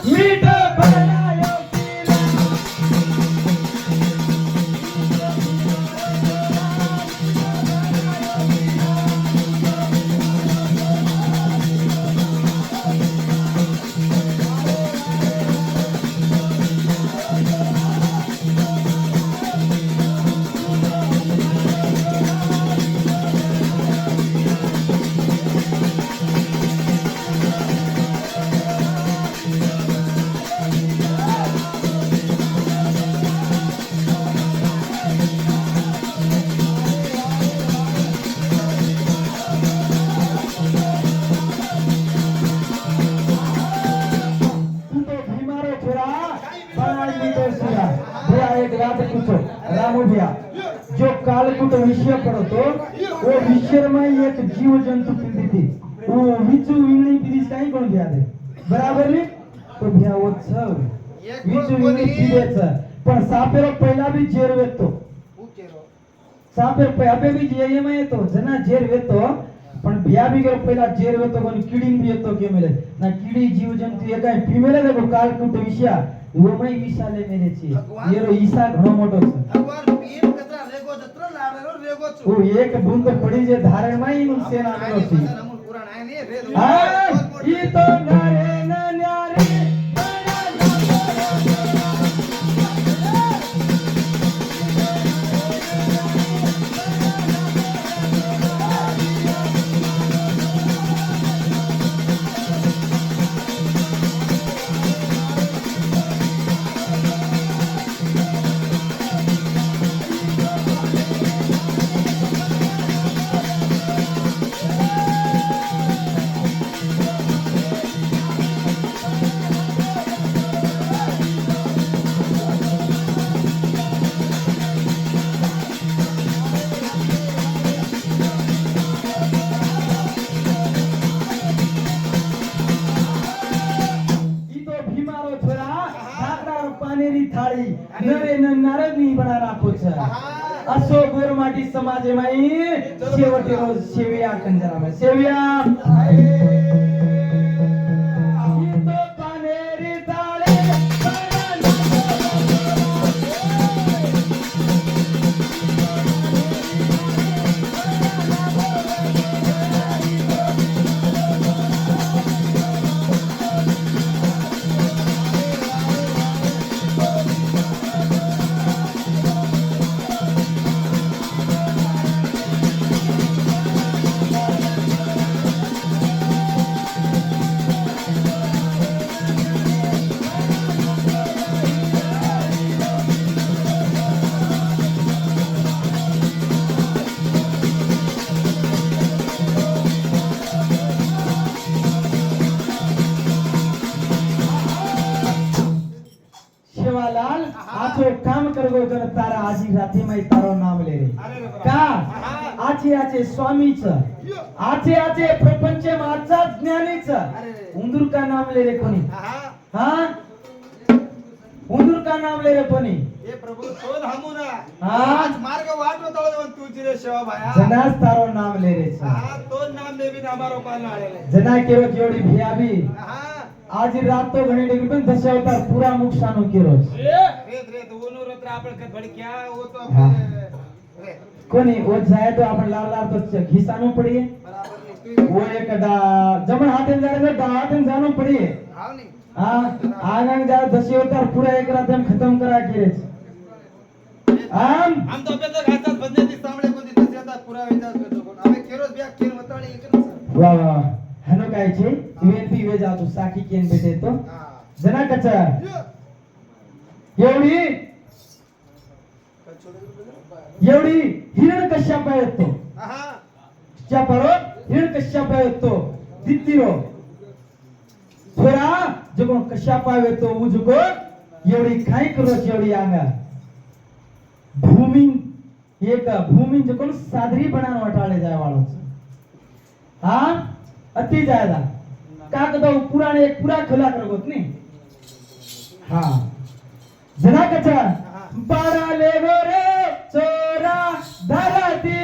मीठ बनायो पीला रामू भैया जो कालकूट विषय पढ़ो वो विषय में एक जीव जंतु पीड़ित थी वो विचु विंगड़ी पीड़ित कहीं कौन भैया दे बराबर नहीं तो भैया वो सब विचु विंगड़ी पीड़ित पर सापेरो पहला भी जेर वेतो सापेर पहले भी जे में तो जना जेर वेतो पण भैया भी करो पहला जेर वेतो कोनी कीड़ी भी येतो के मिले ना कीड़ी जीव जंतु एक है फीमेल देखो कालकूट विषय वो में विशाले मेरे छी ये रो ईसा घणो मोटो छे भगवान पीर कतरा लेगो जत्रो लावेरो रेगो छु वो एक बूंद पड़ी जे धारण में इन सेना मेलो छी हमर पुराण है ने रे हां ई तो नारे न न्यारे थाळी नवे नारदनी बना राखो छ असो गोरमाटी समाज में शेवटे रोज सेविया कंजरा में सेविया तो पानेरी ताळे काम करगो तर तारा आजी राती में तारो नाम ले रे का आचे आचे स्वामीच आचे आचे प्रपंच माचा ज्ञानीच उंदूर का नाम ले रे कोणी हां उंदूर का नाम ले रे कोणी हे प्रभु तो धामुना हां मार्ग वाटो तळवन तुझी रे सेवा भाया जनास तारो नाम ले रे हां तो नाम ले बिना हमारो पाल आले जना केरो जोड़ी भिया भी हां आज रात तो घणी डिग्री पण दश अवतार पूरा मुक्षानो केरो रे दोनो रत्र आपण का भडक्या वो तो रे कोणी वो जाए तो आपण लाल लाल तो घिसानो पड़िए बराबर वो एक जमन हाथन जाने तो हाथन जानो पड़िए हां नहीं हां आनंद जा दश अवतार पूरा एक रात में खत्म करा के हम तो अबे तक हातात बंदे दी सामने कोणी दश अवतार पूरा वेजा करतो कोण हमें केरोस बिया केन वताळी एक वाह वाह हनो काय छे यूएनपी वे जातो साकी केन बेटे तो जना कचा एवढी एवढी हिरण्यकश्यप येतो चापरो हिरण्यकश्यप येतो दित्तिरो थोड़ा जको कश्यप येतो उजको एवढी खाई करो एवढी आंगा भूमि एक भूमि जको सादरी बनानो अटाळे जाय वाळो हां अति ज्यादा कागदो पुराणे एक पूरा खुला करगोत नी हां जना कचा पारा ले गो रे चोरा धरती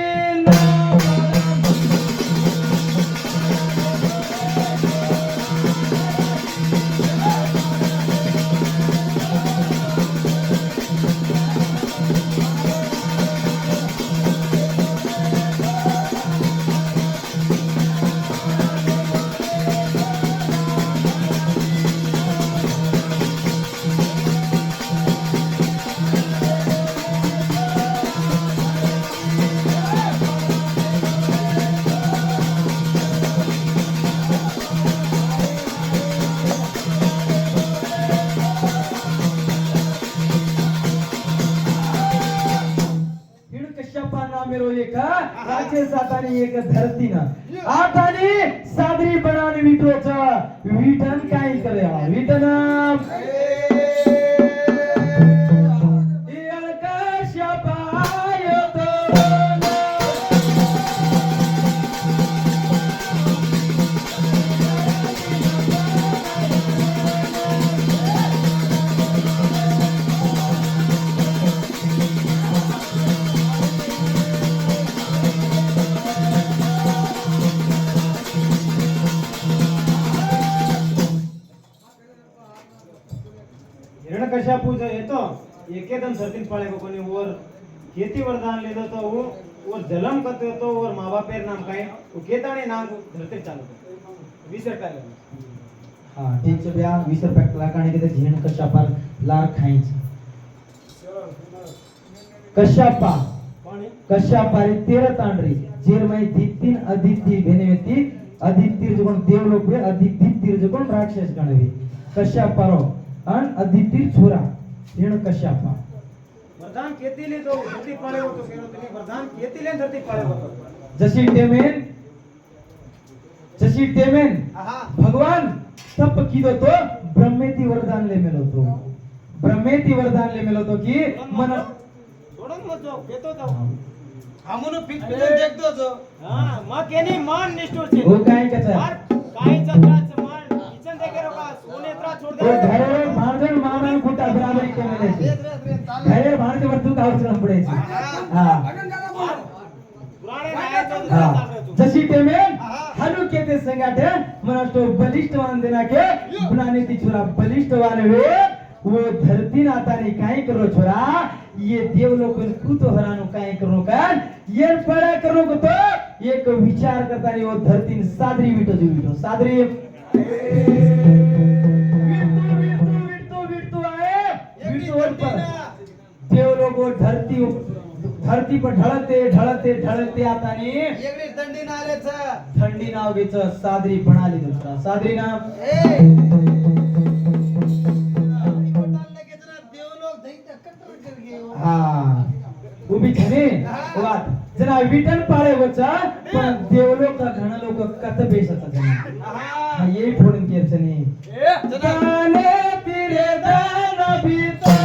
एक राक्षस आणि एक धरतीनं आतानी सादरी बनान विटोच विठन काय करे विठन कशा पूजा येतो एकेदम सर्दिन पाळे को कोणी वर खेती वरदान लेदो तो वो और जलम करते तो और माँ बापेर नाम काय वो केताने नाम धरते चालू 20 रुपया हाँ ठीक है भैया 20 रुपया लागाने के तो झीण कशापार लार खाईच कशापा कशापारी 13 तांडरी जेरमई दीतीन अदिती भेनेवेती अदितीर जो कोण देवलोक वे अदितीर जो कोण राक्षस गणवे कशापारो अन अदितीर छोरा झीण कशापा वरदान केतीले तो धरती पाळे होतो केनो तुम्ही वरदान केतीले धरती पाळे होतो जशी टेमेन आहा भगवान तप कीधो तो ब्रह्मेती वरदान ले मेलो तो ब्रह्मेती वरदान ले मेलो तो की मन सोडून मत जाऊ घेतो तो हमनु फिट फिट देखतो जो हां मा केनी मान निष्ठुर छे वो काय कचा काय चत्राच मान किचन देखे रोका सोनेत्रा छोड़ वो दे घरे मारगण मारगण खुटा बराबरी के मेले छे घरे भारत वर्तु का उचलम पड़े छे हां पुराणे नाय तो हां जशी टेमेन हनु केते संगाटे मना तो बलिष्ठवान देना के बनाने ती छोरा बलिष्ठवान वे वो धरती नातानी काय करो छोरा ये देवलोक कुतो हरानो काय करो का ये पड़ा करो को तो एक विचार करता नहीं वो धरती सादरी विटो जो विटो सादरी विटो आए विटो पर देवलोक वो धरती पर ढळते आता ने एवढी थंडी नालेच थंडी नाव घेच सादरी बनाली दुसरा सादरी नाम हाँ उभी छने वाट जना विटन पाळे वचा पण देवलोक घण लोक कत बेसत जने आहा ये फोडून केचने जाने तिरे दान भीतर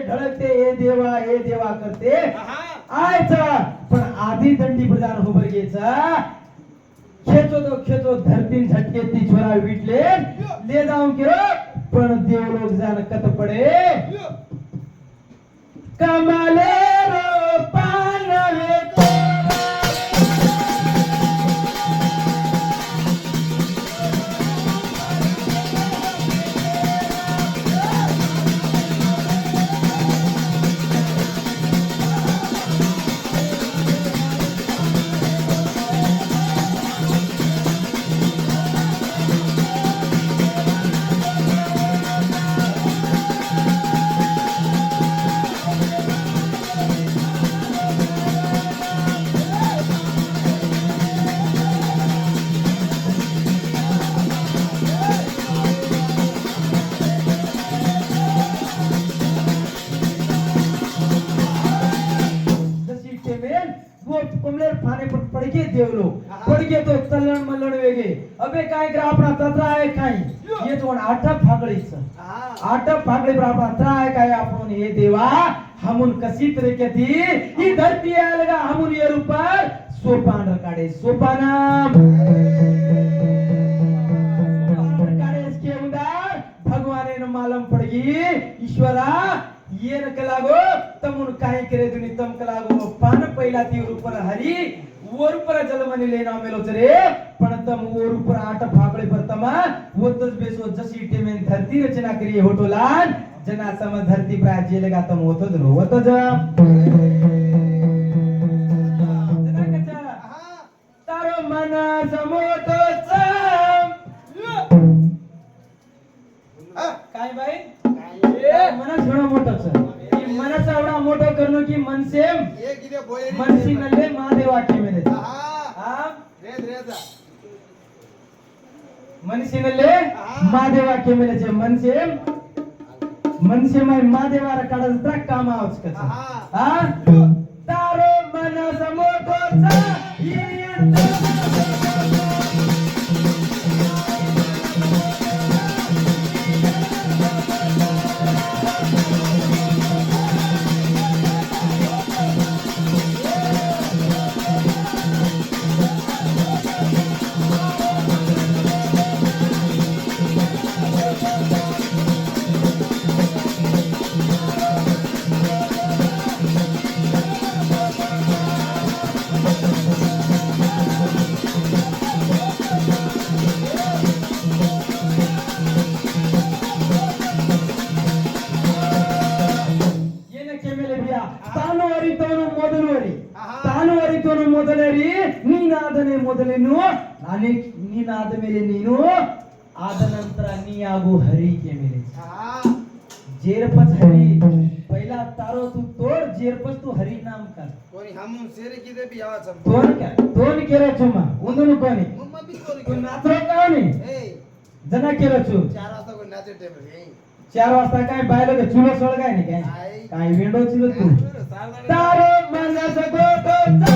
ढळकते ए देवा करते आयचा पण आधी दंडी प्रदान होबर घ्यायचा खेचो धरतीन झटके ती छोरा विटले ले जाऊन केरो पण देवलोक जाण कत पडे कमाले रो पानवे पडके देवलो पडके तो तल्लण मल्लण वेगे अबे काय कर आपणा तत्रा आहे काय ये तो आटप फागळीच आटप फागळी पर आपणा तत्रा आहे काय आपण हे देवा हमन कसी तरीके थी ही धरती आलगा हमन ये ऊपर सोपान काढे सोपानाम काढे इसके उदार भगवाने न मालूम पड़गी ईश्वरा ये न कलागो तमुन काय करे दुनी तम कलागो पान पहिला ती ऊपर हरी वर ऊपर जलमनी लेना मेलो रे पण तम वर ऊपर आठ फाकळे परतमा होतच बेसो जशी टेमेन धरती रचना करी होटोलान जना सम धरती प्राय जेलगा तम होतच रोवतच जना कचा तारो मन समोतच काय बाई मनास एवढा मोठाच की मनाचा एवढा मोठा करणं की मनसेम ये किती बोळे मनसी नल्ले महादेव वाक्य मेले हा रेज रेजा मनसी नल्ले महादेव वाक्य मेले मनसेम मनसे मै महादेवारा काढायचा काम आवच कचा हा तारो मनास मोठोचा ಮೊದಲರಿ ನೀನಾದನೆ ಮೊದಲೇನು ನಾನೇ ನೀನಾದ ಮೇಲೆ ನೀನು ಆದ ನಂತರ ನೀ ಆಗು ಹರಿಗೆ ಮೇಲೆ जेरपच हरी पहिला तारो तू तोड जेरपच तू हरी नाम कर कोणी हम सेरे किदे भी आवाज हम तोन केरा चुमा उंदनु कोणी मम्मा भी कोणी तू नाचरो कावनी ए जना केरा चु 4 वाजता कोणी नाचे टेम रे 4 वाजता काय बायलो के चुलो सोळगाय नाही काय काय विंडो चिलो तू तारो मनस गोटोचा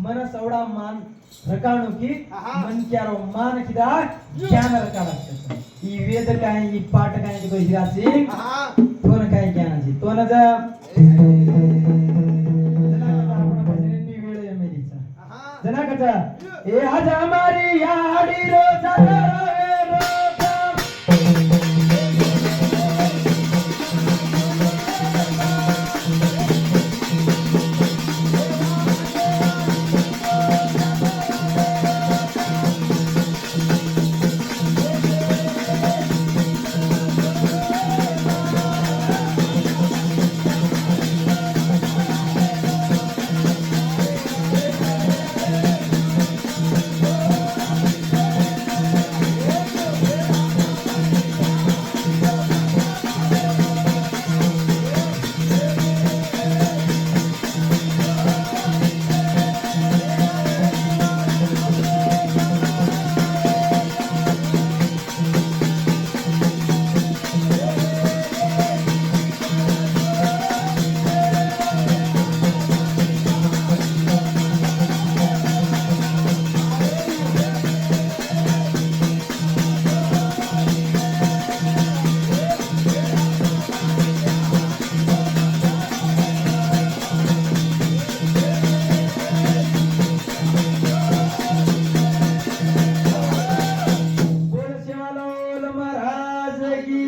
मनस एवढा मान रकाणू की मन क्यारो मान किदा ज्ञान रकाडा ई वेद काय ई पाठ काय की तो हिराची तोन काय ज्ञानाची तोन ज जना कचा ए आज हमारी याडी रोजा महाराज की